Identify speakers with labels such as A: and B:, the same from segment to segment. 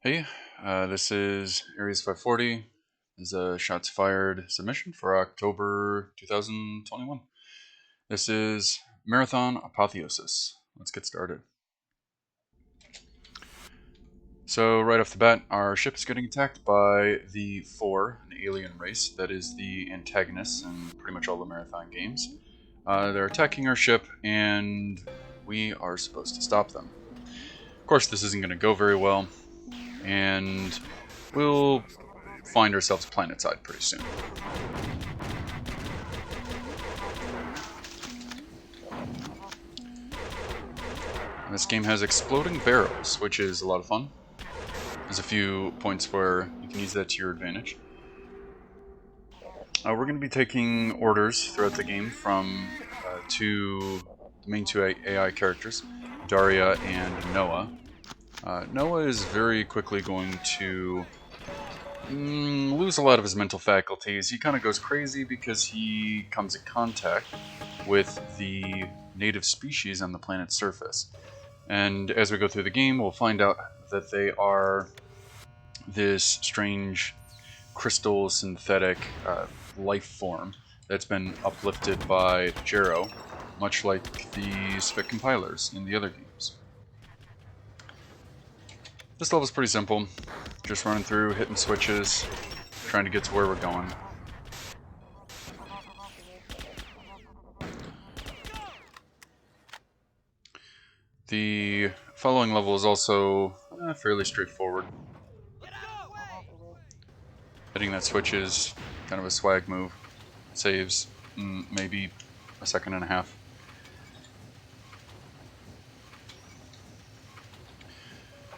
A: Hey, this is Aries 540. This is a shots fired submission for October 2021. This is Marathon Apotheosis. Let's get started. So right off the bat, our ship is getting attacked by the Four, an alien race that is the antagonist in pretty much all the Marathon games. They're attacking our ship, and we are supposed to stop them. Of course, this isn't going to go very well, and we'll find ourselves planetside pretty soon. And this game has exploding barrels, which is a lot of fun. There's a few points where you can use that to your advantage. We're going to be taking orders throughout the game from the main two AI characters, Daria and Noah. Noah is very quickly going to lose a lot of his mental faculties. He kind of goes crazy because he comes in contact with the native species on the planet's surface. And as we go through the game, we'll find out that they are this strange crystal synthetic life form that's been uplifted by Jero, much like the Spit compilers in the other games. This level's pretty simple. Just running through, hitting switches, trying to get to where we're going. The following level is also fairly straightforward. Hitting that switch is kind of a swag move. Saves maybe a second and a half.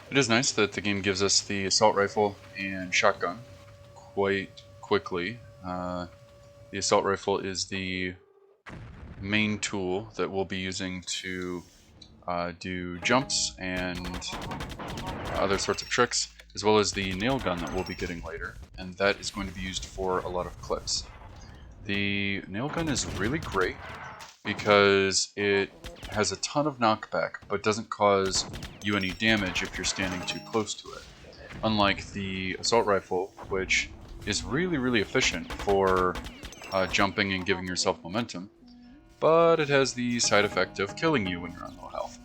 A: It is nice that the game gives us the assault rifle and shotgun quite quickly. The assault rifle is the main tool that we'll be using to do jumps and other sorts of tricks, as well as the nail gun that we'll be getting later, and that is going to be used for a lot of clips. The nail gun is really great because it has a ton of knockback, but doesn't cause you any damage if you're standing too close to it. Unlike the assault rifle, which is really efficient for jumping and giving yourself momentum, but it has the side effect of killing you when you're on low health.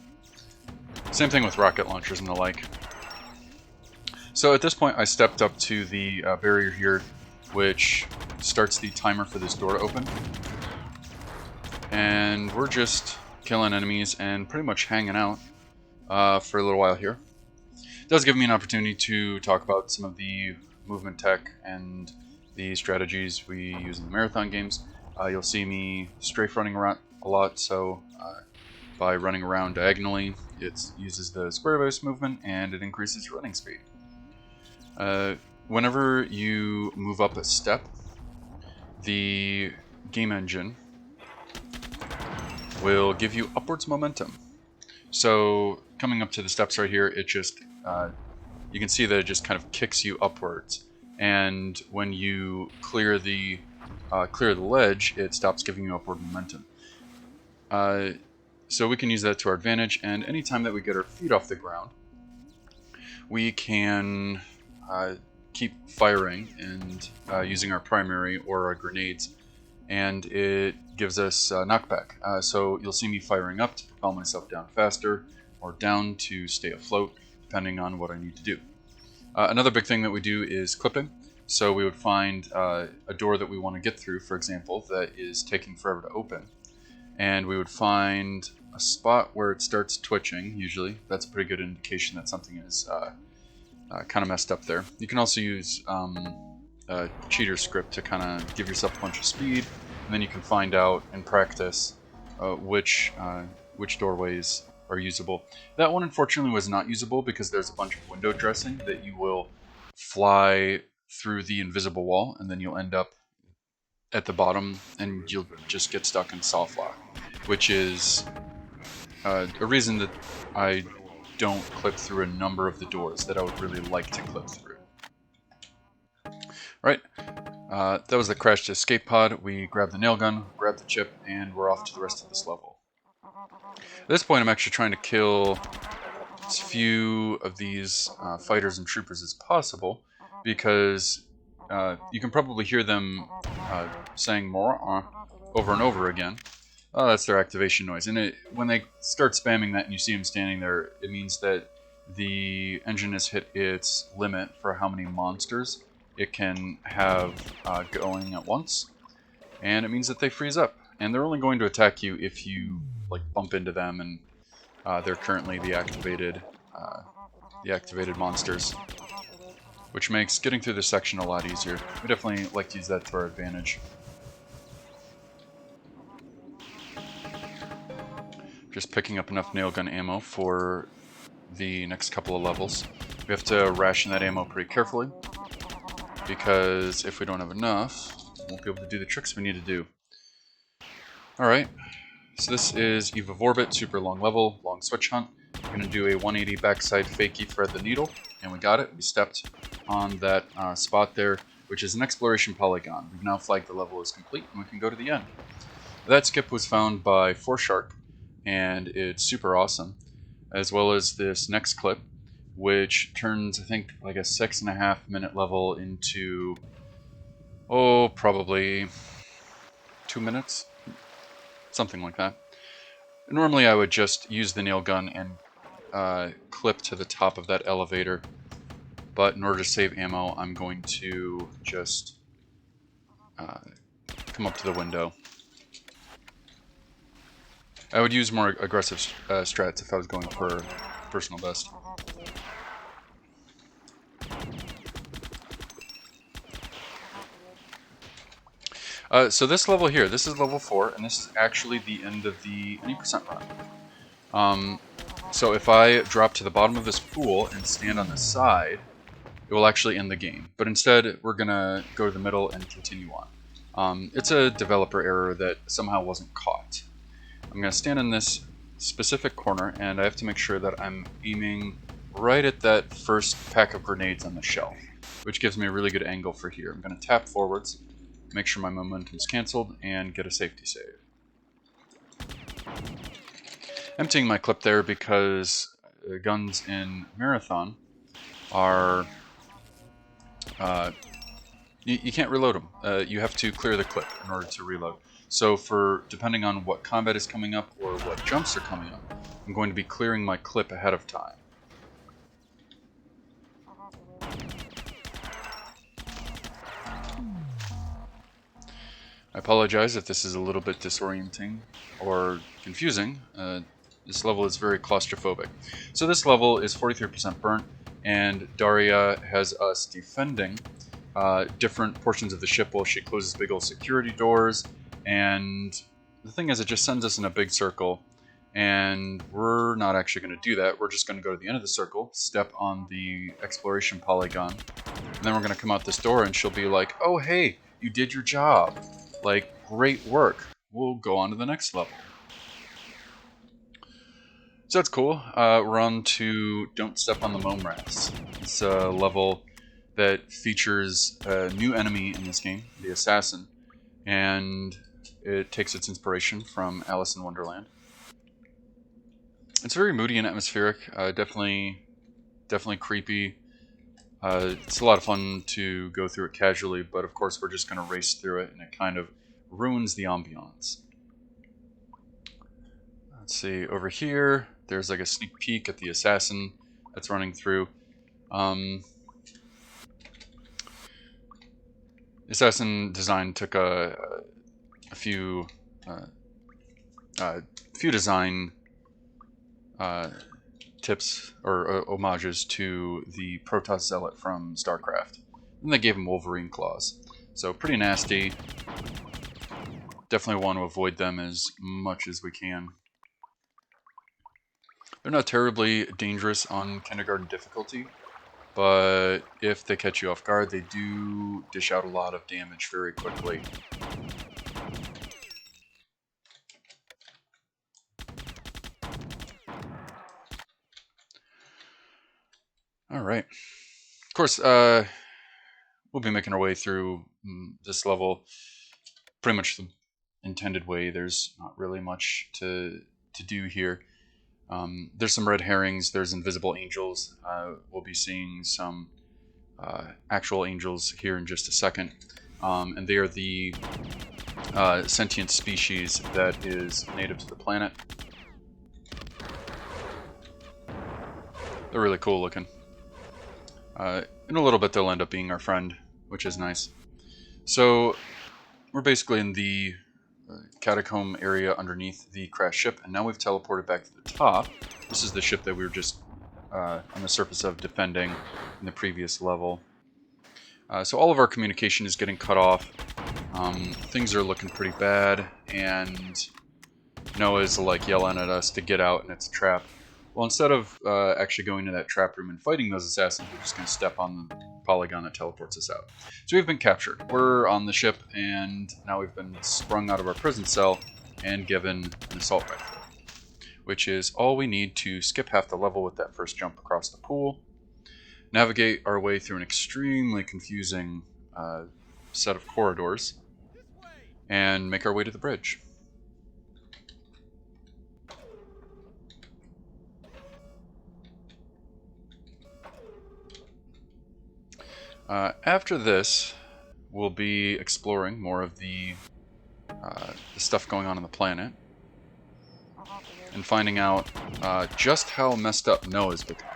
A: Same thing with rocket launchers and the like. So at this point I stepped up to the barrier here, which starts the timer for this door to open. And we're just killing enemies and pretty much hanging out for a little while here. It does give me an opportunity to talk about some of the movement tech and the strategies we use in the Marathon games. You'll see me strafe running around a lot, so by running around diagonally, it uses the square base movement and it increases your running speed. Whenever you move up a step, the game engine will give you upwards momentum. So coming up to the steps right here, it just you can see that it just kind of kicks you upwards, and when you clear the ledge, it stops giving you upward momentum. So we can use that to our advantage, and anytime that we get our feet off the ground, we can keep firing and using our primary or our grenades, and it gives us knockback. So you'll see me firing up to propel myself down faster, or down to stay afloat, depending on what I need to do. Another big thing that we do is clipping. So we would find a door that we want to get through, for example, that is taking forever to open. And we would find a spot where it starts twitching, usually. That's a pretty good indication that something is kind of messed up there. You can also use a cheater script to kind of give yourself a bunch of speed, and then you can find out in practice which doorways are usable. That one unfortunately was not usable because there's a bunch of window dressing that you will fly through the invisible wall, and then you'll end up at the bottom and you'll just get stuck in soft lock, which is a reason that I don't clip through a number of the doors that I would really like to clip through. Right, that was the crashed escape pod. We grab the nail gun, grab the chip, and we're off to the rest of this level. At this point I'm actually trying to kill as few of these fighters and troopers as possible, because you can probably hear them saying more over and over again. Oh, that's their activation noise. And when they start spamming that and you see them standing there, it means that the engine has hit its limit for how many monsters it can have going at once. And it means that they freeze up. And they're only going to attack you if you like bump into them and they're currently the activated monsters, which makes getting through this section a lot easier. We definitely like to use that to our advantage. Just picking up enough nail gun ammo for the next couple of levels. We have to ration that ammo pretty carefully, because if we don't have enough, we won't be able to do the tricks we need to do. Alright, so this is Eve of Orbit, super long level, long switch hunt. We're going to do a 180 backside fakie thread the needle, and we got it. We stepped on that spot there, which is an exploration polygon. We've now flagged the level as complete, and we can go to the end. That skip was found by Foreshark, and it's super awesome, as well as this next clip, which turns, I think, like a 6.5 minute level into, probably 2 minutes, something like that. Normally I would just use the nail gun and clip to the top of that elevator, but in order to save ammo, I'm going to just come up to the window. I would use more aggressive strats if I was going for personal best. So this level here, this is level 4, and this is actually the end of the any percent run. So if I drop to the bottom of this pool and stand on the side, it will actually end the game. But instead, we're going to go to the middle and continue on. It's a developer error that somehow wasn't caught. I'm going to stand in this specific corner, and I have to make sure that I'm aiming right at that first pack of grenades on the shelf, which gives me a really good angle for here. I'm going to tap forwards, make sure my momentum's cancelled, and get a safety save. Emptying my clip there because guns in Marathon are... you can't reload them. You have to clear the clip in order to reload. So depending on what combat is coming up or what jumps are coming up, I'm going to be clearing my clip ahead of time. I apologize if this is a little bit disorienting or confusing. This level is very claustrophobic. So this level is 43% burnt, and Daria has us defending different portions of the ship while she closes big old security doors. And the thing is, it just sends us in a big circle, and we're not actually going to do that. We're just going to go to the end of the circle, step on the exploration polygon, and then we're going to come out this door, and she'll be like, oh, hey, you did your job. Like, great work. We'll go on to the next level. So that's cool. We're on to Don't Step on the Mome Rats. It's a level that features a new enemy in this game, the Assassin, and it takes its inspiration from Alice in Wonderland. It's very moody and atmospheric, definitely creepy. It's a lot of fun to go through it casually, but of course we're just going to race through it, and it kind of ruins the ambiance. Let's see, over here, there's like a sneak peek at the Assassin that's running through. Assassin design took a few design tips or homages to the Protoss Zealot from StarCraft, and they gave him Wolverine claws. So pretty nasty. Definitely want to avoid them as much as we can. They're not terribly dangerous on kindergarten difficulty, but if they catch you off guard, they do dish out a lot of damage very quickly. Alright. Of course, we'll be making our way through this level pretty much the intended way. There's not really much to do here. There's some red herrings. There's invisible angels. We'll be seeing some actual angels here in just a second. And they are the sentient species that is native to the planet. They're really cool looking. In a little bit they'll end up being our friend, which is nice. So we're basically in the catacomb area underneath the crashed ship, and now we've teleported back to the top. This is the ship that we were just on the surface of defending in the previous level. So all of our communication is getting cut off. Things are looking pretty bad, and Noah's like yelling at us to get out, and it's a trap. Well, instead of actually going to that trap room and fighting those assassins, we're just going to step on the polygon that teleports us out. So we've been captured. We're on the ship, and now we've been sprung out of our prison cell and given an assault rifle, which is all we need to skip half the level with that first jump across the pool, navigate our way through an extremely confusing set of corridors, and make our way to the bridge. After this, we'll be exploring more of the stuff going on the planet and finding out just how messed up Noah's become.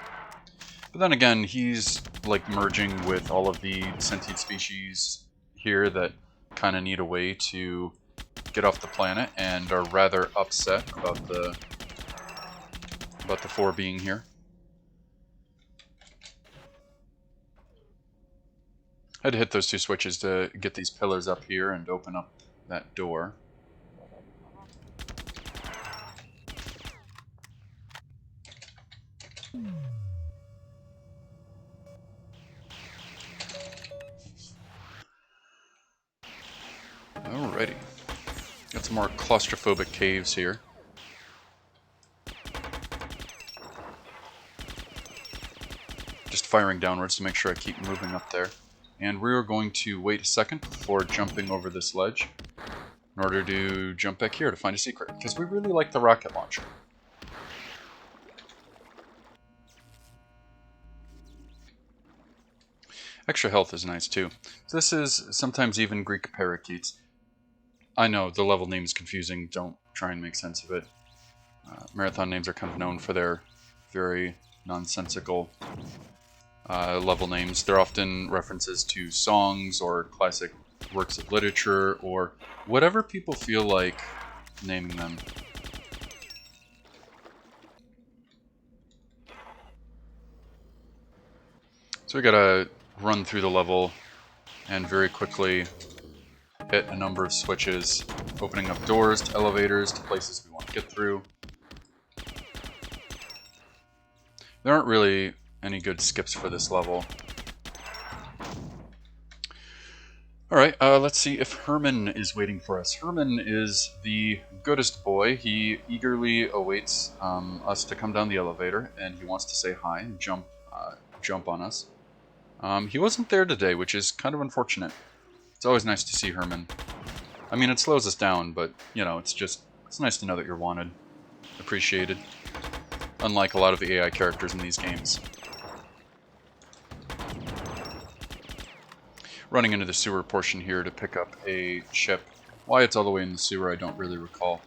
A: But then again, he's like merging with all of the sentient species here that kind of need a way to get off the planet and are rather upset about the four being here. I had to hit those two switches to get these pillars up here and open up that door. Alrighty. Got some more claustrophobic caves here. Just firing downwards to make sure I keep moving up there. And we're going to wait a second before jumping over this ledge in order to jump back here to find a secret, because we really like the rocket launcher. Extra health is nice too. So this is sometimes even Greek parakeets. I know the level name is confusing, don't try and make sense of it. Marathon names are kind of known for their very nonsensical level names. They're often references to songs or classic works of literature or whatever people feel like naming them. So we gotta run through the level and very quickly hit a number of switches, opening up doors to elevators to places we want to get through. There aren't really any good skips for this level. Alright, let's see if Herman is waiting for us. Herman is the goodest boy. He eagerly awaits us to come down the elevator, and he wants to say hi and jump on us. He wasn't there today, which is kind of unfortunate. It's always nice to see Herman. I mean, it slows us down, but, you know, it's nice to know that you're wanted, appreciated, unlike a lot of the AI characters in these games. Running into the sewer portion here to pick up a ship. Why it's all the way in the sewer, I don't really recall.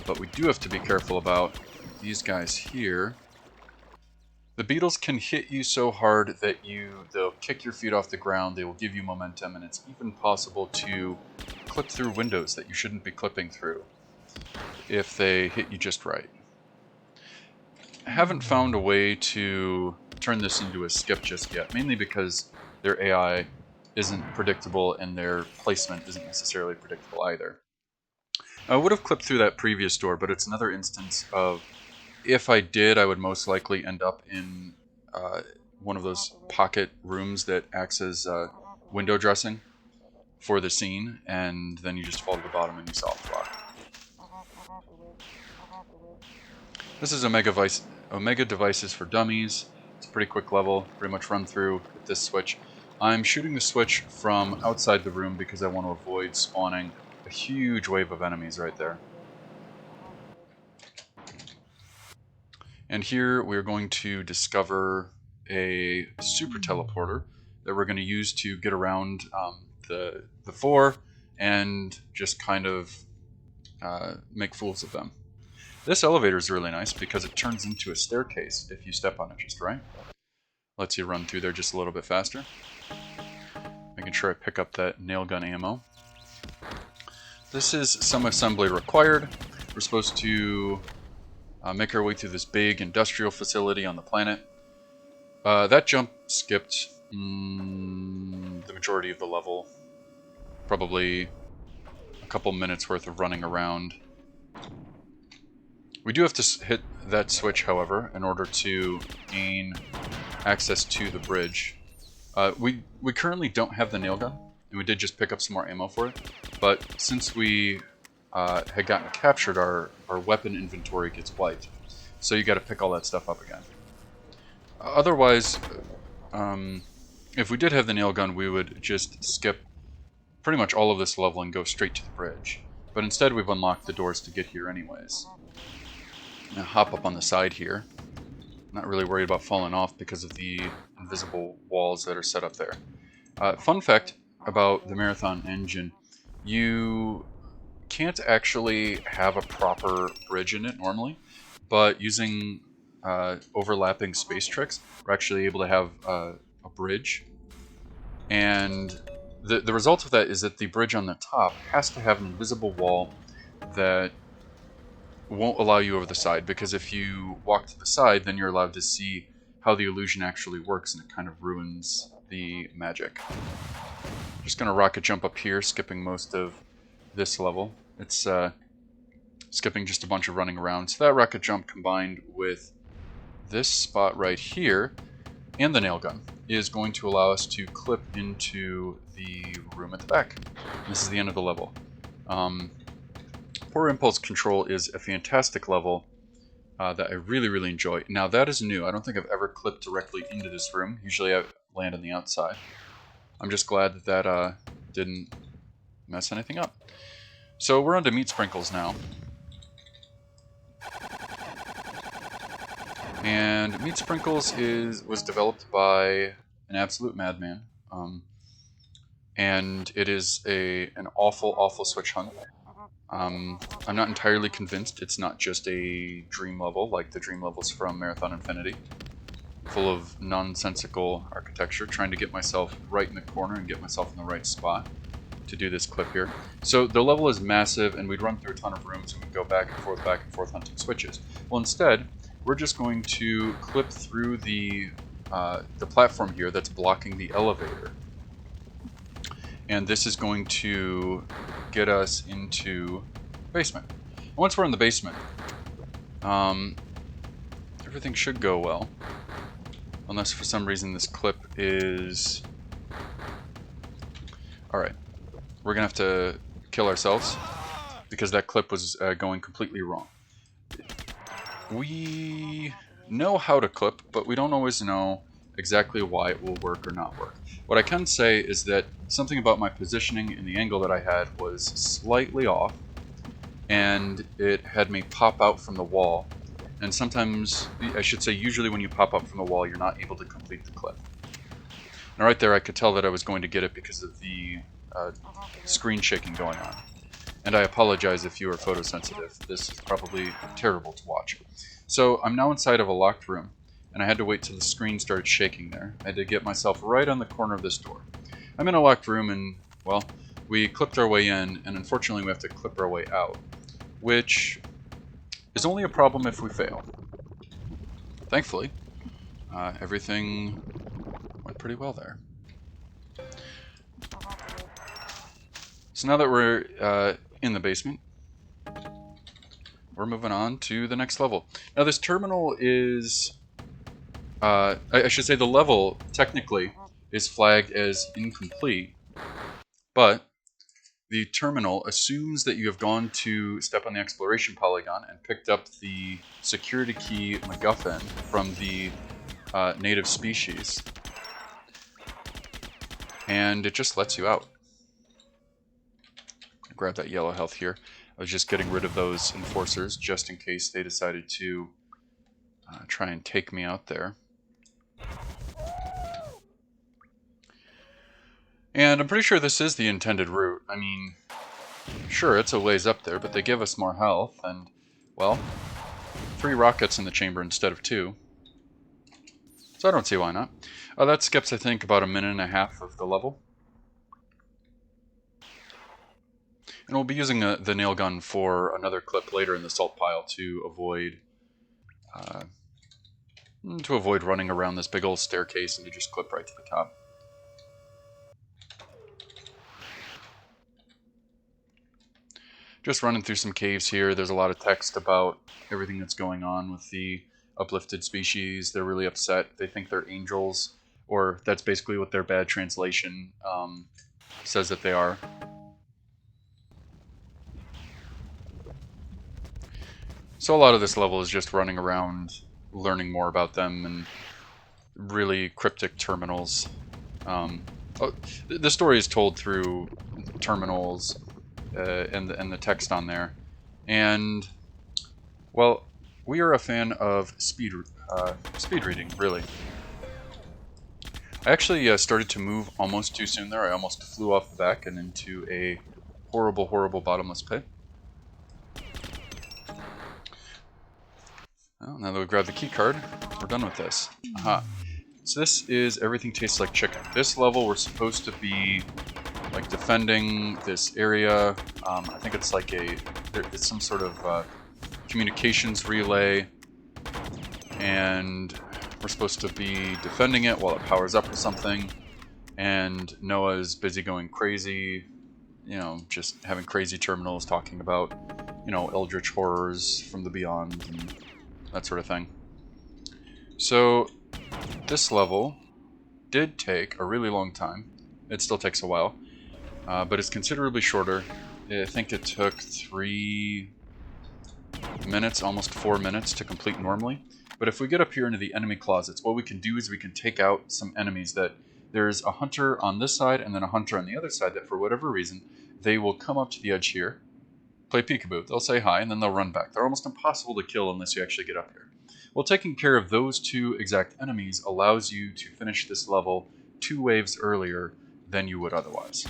A: But we do have to be careful about these guys here. The beetles can hit you so hard that they'll kick your feet off the ground, they will give you momentum, and it's even possible to clip through windows that you shouldn't be clipping through if they hit you just right. I haven't found a way to turn this into a skip just yet, mainly because their AI isn't predictable and their placement isn't necessarily predictable either. I would have clipped through that previous door, but it's another instance of, if I did, I would most likely end up in one of those pocket rooms that acts as window dressing for the scene, and then you just fall to the bottom and you soft lock. This is Omega Devices for Dummies. It's a pretty quick level, pretty much run through with this switch. I'm shooting the switch from outside the room because I want to avoid spawning a huge wave of enemies right there. And here we're going to discover a super teleporter that we're going to use to get around the four and just kind of make fools of them. This elevator is really nice because it turns into a staircase if you step on it just right. Lets you run through there just a little bit faster. Making sure I pick up that nail gun ammo. This is some assembly required. We're supposed to make our way through this big industrial facility on the planet. That jump skipped the majority of the level. Probably a couple minutes worth of running around. We do have to hit that switch, however, in order to gain access to the bridge. We currently don't have the nail gun, and we did just pick up some more ammo for it. But since we had gotten captured, our weapon inventory gets wiped. So you got to pick all that stuff up again. Otherwise, if we did have the nail gun, we would just skip pretty much all of this level and go straight to the bridge. But instead, we've unlocked the doors to get here anyways. Now hop up on the side here. Not really worried about falling off because of the invisible walls that are set up there. Fun fact about the Marathon engine, you can't actually have a proper bridge in it normally, but using overlapping space tricks, we're actually able to have a bridge. And the result of that is that the bridge on the top has to have an invisible wall that won't allow you over the side, because if you walk to the side, then you're allowed to see how the illusion actually works, and it kind of ruins the magic. Just gonna rocket jump up here, skipping most of this level. It's skipping just a bunch of running around. So that rocket jump combined with this spot right here and the nail gun is going to allow us to clip into the room at the back. This is the end of the level. Poor Impulse Control is a fantastic level that I really, really enjoy. Now that is new. I don't think I've ever clipped directly into this room. Usually I land on the outside. I'm just glad that that didn't mess anything up. So we're on to Meat Sprinkles now. And Meat Sprinkles was developed by an absolute madman. And it is an awful, awful switch hunt. I'm not entirely convinced it's not just a dream level like the dream levels from Marathon Infinity, full of nonsensical architecture, trying to get myself right in the corner and get myself in the right spot to do this clip here. So the level is massive, and we'd run through a ton of rooms and we'd go back and forth hunting switches. Well, instead, we're just going to clip through the platform here that's blocking the elevator. And this is going to get us into the basement. And once we're in the basement, everything should go well. Unless for some reason this clip is... Alright. We're going to have to kill ourselves because that clip was going completely wrong. We know how to clip, but we don't always know exactly why it will work or not work. What I can say is that something about my positioning and the angle that I had was slightly off, and it had me pop out from the wall. And sometimes, I should say usually when you pop out from the wall, you're not able to complete the clip. And right there I could tell that I was going to get it because of the screen shaking going on. And I apologize if you are photosensitive. This is probably terrible to watch. So I'm now inside of a locked room, and I had to wait till the screen started shaking there. I had to get myself right on the corner of this door. I'm in a locked room, and, well, we clipped our way in, and unfortunately we have to clip our way out, which is only a problem if we fail. Thankfully, everything went pretty well there. So now that we're in the basement, we're moving on to the next level. Now this terminal is... I should say the level, technically, is flagged as incomplete, but the terminal assumes that you have gone to step on the exploration polygon and picked up the security key MacGuffin from the native species, and it just lets you out. Grab that yellow health here. I was just getting rid of those enforcers just in case they decided to try and take me out there. And I'm pretty sure this is the intended route. I mean, sure, it's a ways up there, but they give us more health, and, well, 3 rockets in the chamber instead of 2. So I don't see why not. That skips, I think, about 1.5 minutes of the level. And we'll be using the nail gun for another clip later in the salt pile to avoid running around this big old staircase and to just clip right to the top. Just running through some caves here. There's a lot of text about everything that's going on with the uplifted species. They're really upset. They think they're angels, or that's basically what their bad translation says that they are. So a lot of this level is just running around, learning more about them, and really cryptic terminals. The story is told through terminals and the text on there. And, well, we are a fan of speed reading, really. I actually started to move almost too soon there. I almost flew off the back and into a horrible, horrible bottomless pit. Well, now that we've grabbed the key card, we're done with this. Aha. So this is Everything Tastes Like Chicken. This level we're supposed to be like defending this area. I think it's like it's some sort of communications relay, and we're supposed to be defending it while it powers up or something. And Noah's busy going crazy, you know, just having crazy terminals talking about, you know, eldritch horrors from the beyond and that sort of thing. So this level did take a really long time. It still takes a while, but it's considerably shorter. I think it took 3 minutes, almost 4 minutes to complete normally. But if we get up here into the enemy closets, what we can do is we can take out some enemies that there's a hunter on this side and then a hunter on the other side that for whatever reason, they will come up to the edge here, play peekaboo, they'll say hi, and then they'll run back. They're almost impossible to kill unless you actually get up here. Well, taking care of those 2 exact enemies allows you to finish this level 2 waves earlier than you would otherwise.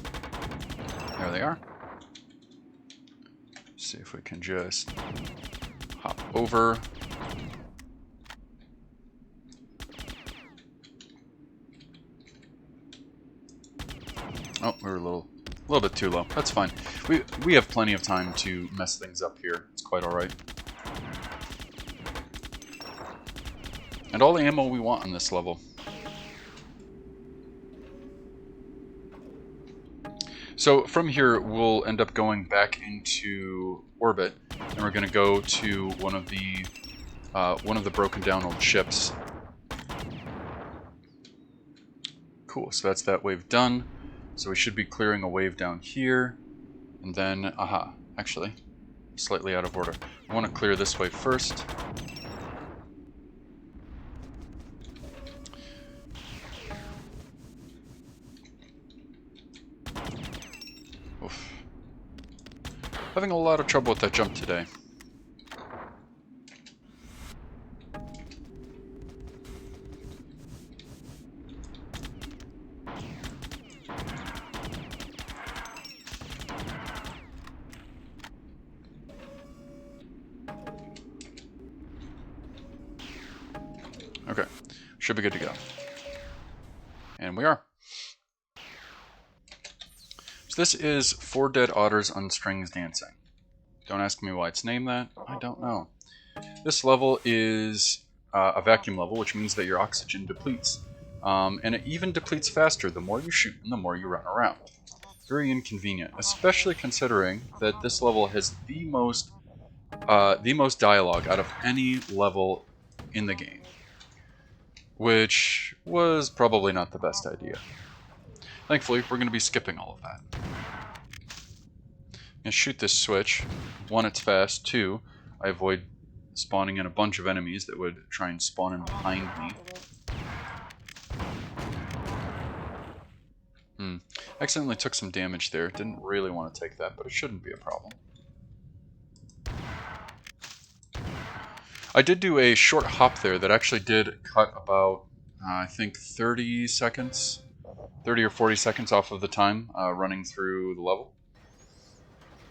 A: There they are. Let's see if we can just hop over. Oh, we were a little bit too low. That's fine. We have plenty of time to mess things up here. It's quite all right. And all the ammo we want on this level. So from here, we'll end up going back into orbit, and we're going to go to one of the broken down old ships. Cool. So that's that wave done. So we should be clearing a wave down here, and then, aha, actually, slightly out of order. I want to clear this wave first. Oof. Having a lot of trouble with that jump today. Okay, should be good to go. And we are. So this is 4 Dead Otters on Strings Dancing. Don't ask me why it's named that. I don't know. This level is a vacuum level, which means that your oxygen depletes. And it even depletes faster the more you shoot and the more you run around. Very inconvenient, especially considering that this level has the most dialogue out of any level in the game, which was probably not the best idea. Thankfully, we're going to be skipping all of that. I'm going to shoot this switch. 1, it's fast. 2, I avoid spawning in a bunch of enemies that would try and spawn in behind me. Accidentally took some damage there. Didn't really want to take that, but it shouldn't be a problem. I did do a short hop there that actually did cut about, I think, 30 seconds, 30 or 40 seconds off of the time running through the level.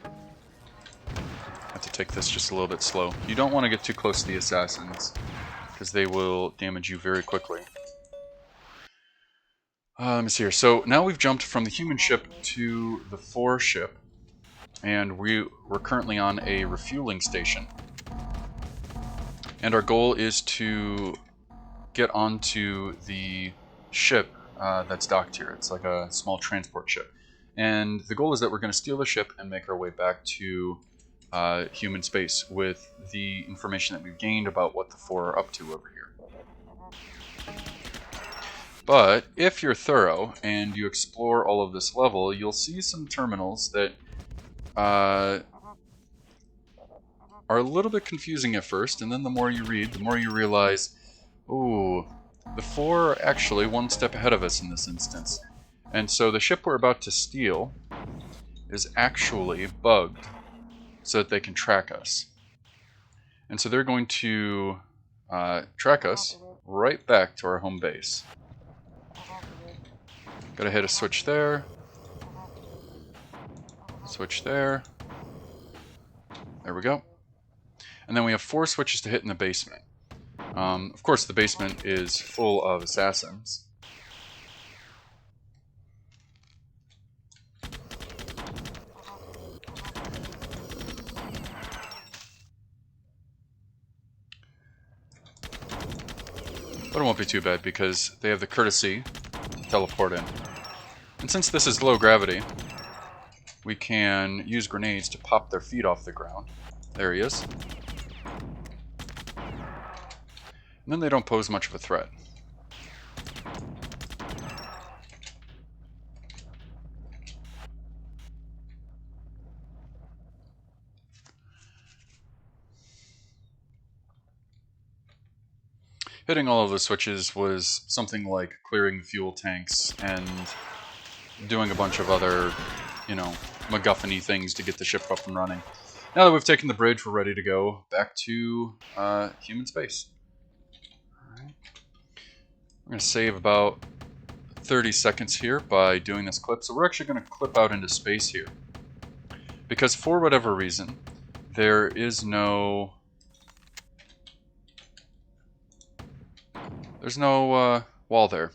A: I have to take this just a little bit slow. You don't want to get too close to the assassins, because they will damage you very quickly. Let me see here. So now we've jumped from the human ship to the 4 ship, and we're currently on a refueling station. And our goal is to get onto the ship that's docked here. It's like a small transport ship. And the goal is that we're going to steal the ship and make our way back to human space with the information that we've gained about what the 4 are up to over here. But if you're thorough and you explore all of this level, you'll see some terminals that are a little bit confusing at first, and then the more you read, the more you realize, ooh, the 4 are actually one step ahead of us in this instance. And so the ship we're about to steal is actually bugged so that they can track us. And so they're going to track us right back to our home base. Gotta hit a switch there. Switch there. There we go. And then we have 4 switches to hit in the basement. Of course, the basement is full of assassins. But it won't be too bad because they have the courtesy to teleport in. And since this is low gravity, we can use grenades to pop their feet off the ground. There he is. And then they don't pose much of a threat. Hitting all of the switches was something like clearing fuel tanks and doing a bunch of other, MacGuffin-y things to get the ship up and running. Now that we've taken the bridge, we're ready to go back to human space. Alright. I'm going to save about 30 seconds here by doing this clip. So we're actually going to clip out into space here. Because for whatever reason, there is no... There's no wall there.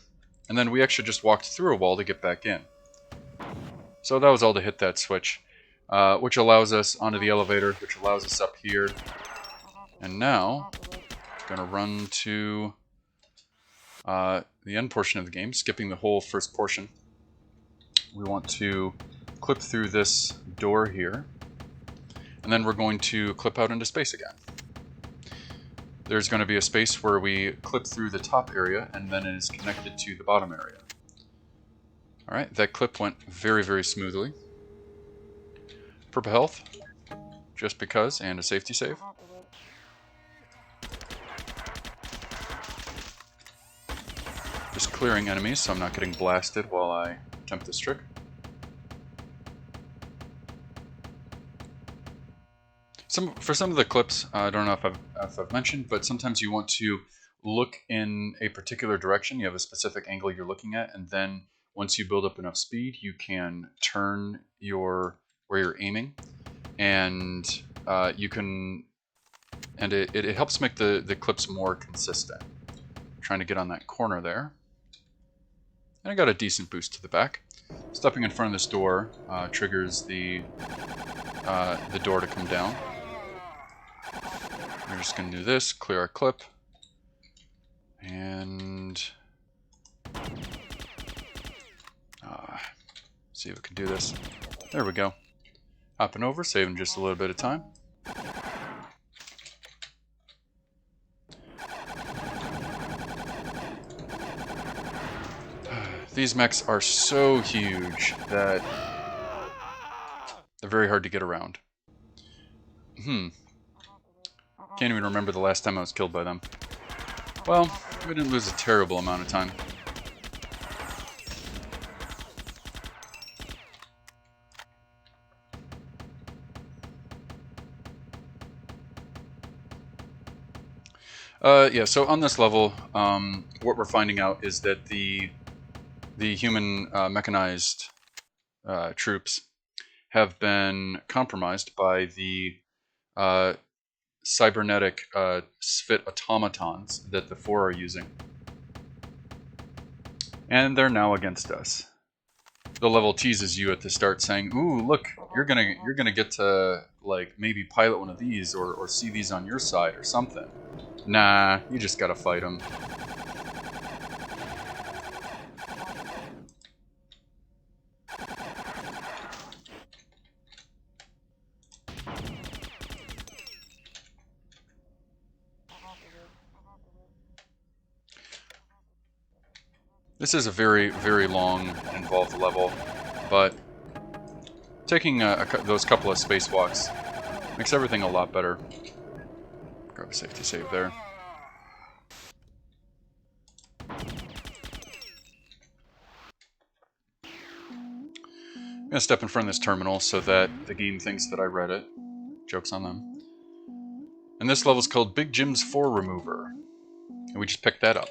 A: And then we actually just walked through a wall to get back in. So that was all to hit that switch. Which allows us onto the elevator, which allows us up here. And now, I'm going to run to the end portion of the game, skipping the whole first portion. We want to clip through this door here. And then we're going to clip out into space again. There's going to be a space where we clip through the top area, and then it is connected to the bottom area. Alright, that clip went very, very smoothly. Purple health, just because, and a safety save. Just clearing enemies so I'm not getting blasted while I attempt this trick. For some of the clips, I don't know if I've mentioned, but sometimes you want to look in a particular direction. You have a specific angle you're looking at, and then once you build up enough speed, you can turn where you're aiming, and it helps make the clips more consistent. I'm trying to get on that corner there, and I got a decent boost to the back. Stepping in front of this door triggers the door to come down. We're just going to do this, clear our clip, and see if we can do this. There we go. Hopping over, saving just a little bit of time. These mechs are so huge that they're very hard to get around. Can't even remember the last time I was killed by them. Well, we didn't lose a terrible amount of time. Yeah, so on this level, what we're finding out is that the human mechanized troops have been compromised by the cybernetic Sphit automatons that the Four are using. And they're now against us. The level teases you at the start saying, ooh, look, you're gonna get to like maybe pilot one of these or see these on your side or something. Nah, you just gotta fight them. This is a very, very long and involved level, but taking those couple of spacewalks makes everything a lot better. Grab a safety save there. I'm going to step in front of this terminal so that the game thinks that I read it. Joke's on them. And this level is called Big Jim's 4 Remover. And we just picked that up.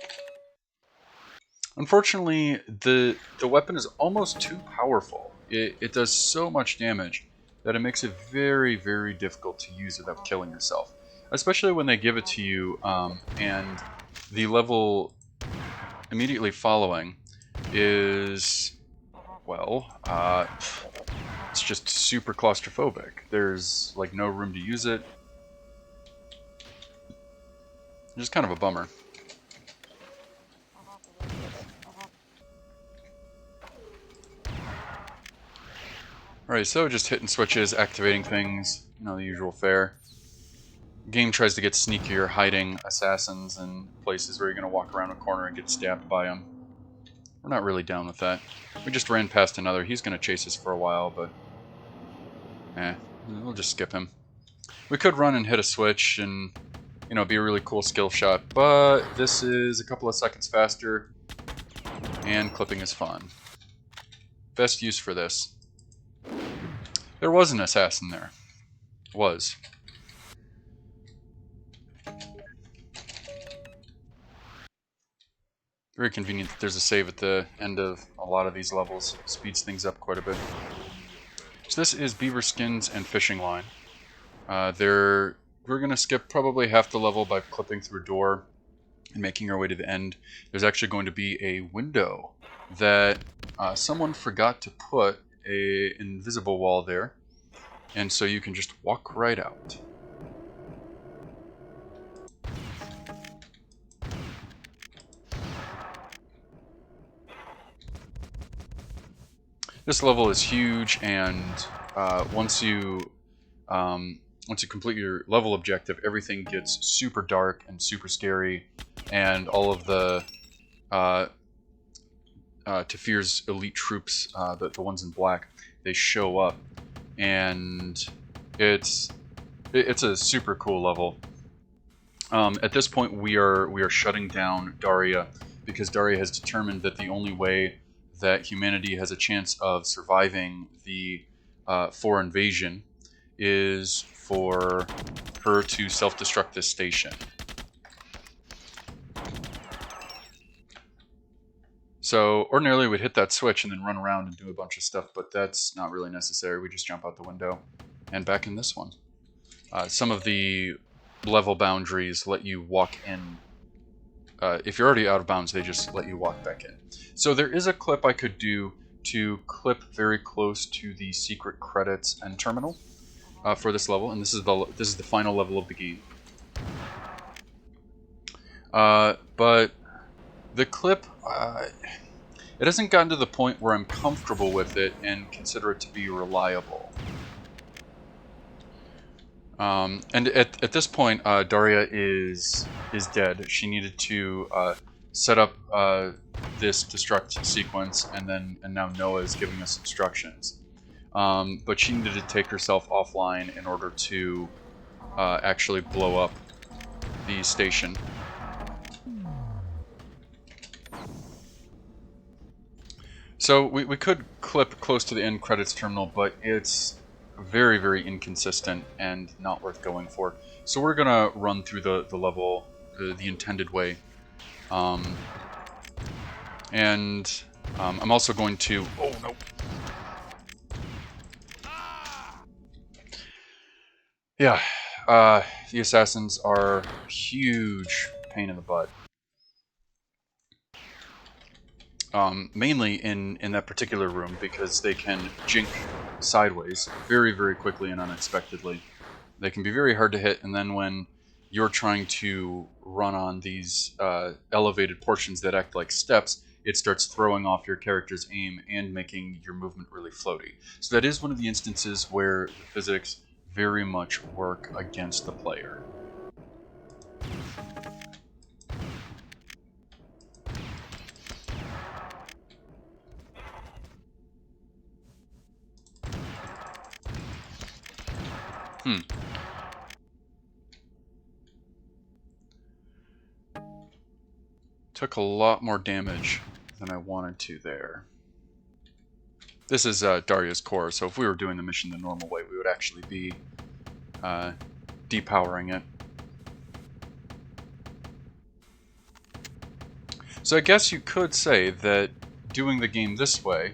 A: Unfortunately, the weapon is almost too powerful. It does so much damage that it makes it very, very difficult to use without killing yourself. Especially when they give it to you, and the level immediately following is, well, it's just super claustrophobic. There's like no room to use it. Just kind of a bummer. Alright, so just hitting switches, activating things, you know, the usual fare. Game tries to get sneakier, hiding assassins in places where you're going to walk around a corner and get stabbed by them. We're not really down with that. We just ran past another. He's going to chase us for a while, but we'll just skip him. We could run and hit a switch and, you know, be a really cool skill shot, but this is a couple of seconds faster, and clipping is fun. Best use for this. There was an assassin there. Was. Very convenient that there's a save at the end of a lot of these levels. Speeds things up quite a bit. So this is Beaver Skins and Fishing Line. We're going to skip probably half the level by clipping through a door and making our way to the end. There's actually going to be a window that someone forgot to put an invisible wall there, and so you can just walk right out. This level is huge, and once you complete your level objective, everything gets super dark and super scary, and all of the Tafir's elite troops, the ones in black, they show up, and it's a super cool level. At this point, we are shutting down Daria because Daria has determined that the only way that humanity has a chance of surviving the Four invasion is for her to self-destruct this station. So ordinarily we'd hit that switch and then run around and do a bunch of stuff, but that's not really necessary. We just jump out the window and back in this one. Some of the level boundaries let you walk in. If you're already out of bounds, they just let you walk back in. So there is a clip I could do to clip very close to the secret credits end terminal for this level, and this is the final level of the game. But the clip, it hasn't gotten to the point where I'm comfortable with it and consider it to be reliable. And at this point, Daria is dead. She needed to set up this destruct sequence, and now Noah is giving us instructions. But she needed to take herself offline in order to actually blow up the station. So we could clip close to the end credits terminal, but it's very inconsistent and not worth going for. So we're gonna run through the level the intended way. I'm also going to... Oh, no. Yeah, the assassins are a huge pain in the butt. Mainly in that particular room, because they can jink sideways very, very quickly and unexpectedly. They can be very hard to hit, and then when you're trying to run on these elevated portions that act like steps, it starts throwing off your character's aim and making your movement really floaty. So that is one of the instances where the physics very much work against the player. Took a lot more damage than I wanted to there. This is Daria's core, so if we were doing the mission the normal way, we would actually be depowering it. So I guess you could say that doing the game this way,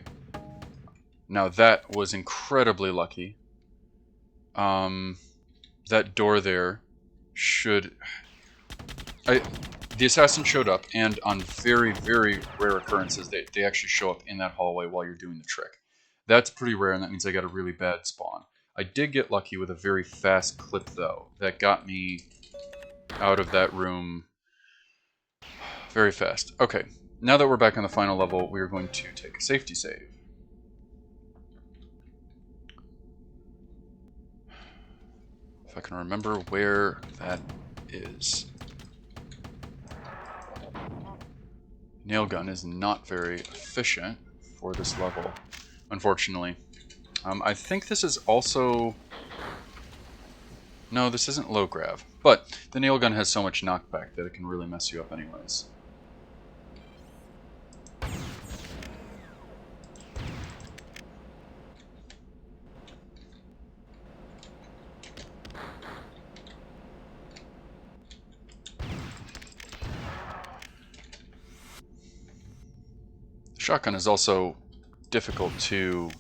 A: now that was incredibly lucky. That door there should... The assassin showed up, and on very, very rare occurrences, they actually show up in that hallway while you're doing the trick. That's pretty rare, and that means I got a really bad spawn. I did get lucky with a very fast clip, though. That got me out of that room very fast. Okay, now that we're back on the final level, we are going to take a safety save. If I can remember where that is. Nail gun is not very efficient for this level, unfortunately. I think this is also... No, this isn't low grav, but the nail gun has so much knockback that it can really mess you up anyways. Shotgun is also difficult to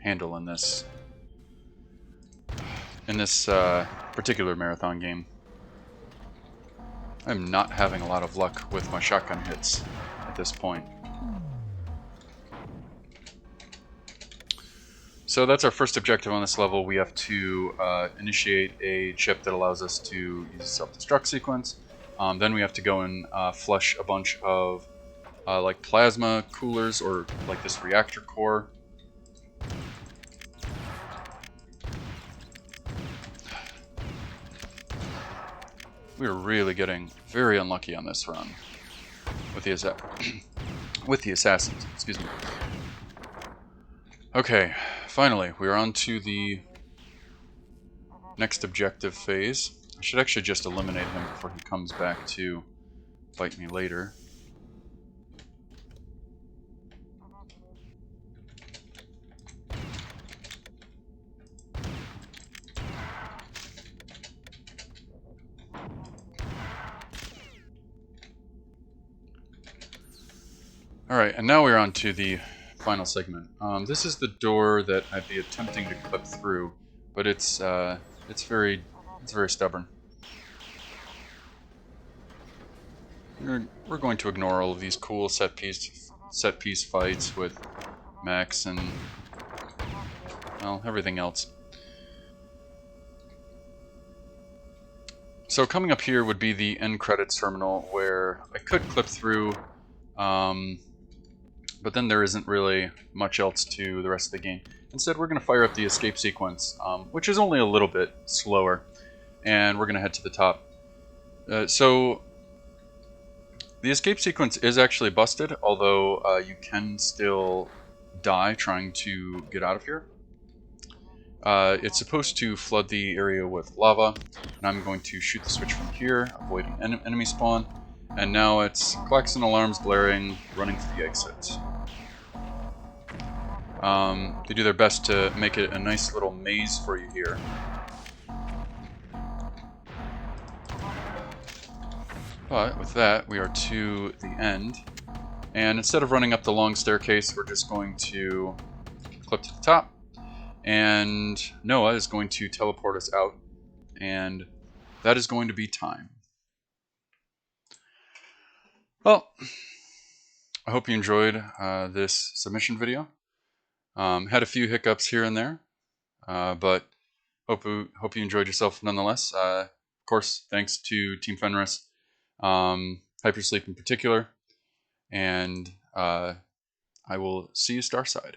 A: handle in this particular marathon game. I'm not having a lot of luck with my shotgun hits at this point. So that's our first objective on this level. We have to initiate a chip that allows us to use a self-destruct sequence. Then we have to go and flush a bunch of like plasma coolers, or like this reactor core. We are really getting very unlucky on this run with the assassins. Excuse me. Okay, finally, we are on to the next objective phase. I should actually just eliminate him before he comes back to bite me later. Alright, and now we're on to the final segment. This is the door that I'd be attempting to clip through, but it's very stubborn. We're going to ignore all of these cool set piece fights with Max and, well, everything else. So coming up here would be the end credits terminal, where I could clip through, but then there isn't really much else to the rest of the game. Instead, we're going to fire up the escape sequence, which is only a little bit slower, and we're going to head to the top. So the escape sequence is actually busted, although you can still die trying to get out of here. It's supposed to flood the area with lava, and I'm going to shoot the switch from here, avoiding enemy spawn. And now it's klaxon alarms blaring, running for the exit. They do their best to make it a nice little maze for you here. But with that, we are to the end. And instead of running up the long staircase, we're just going to clip to the top. And Noah is going to teleport us out. And that is going to be time. Well, I hope you enjoyed this submission video. Had a few hiccups here and there, but hope you enjoyed yourself nonetheless. Of course, thanks to Team Fenris, Hypersleep in particular, and I will see you Starside.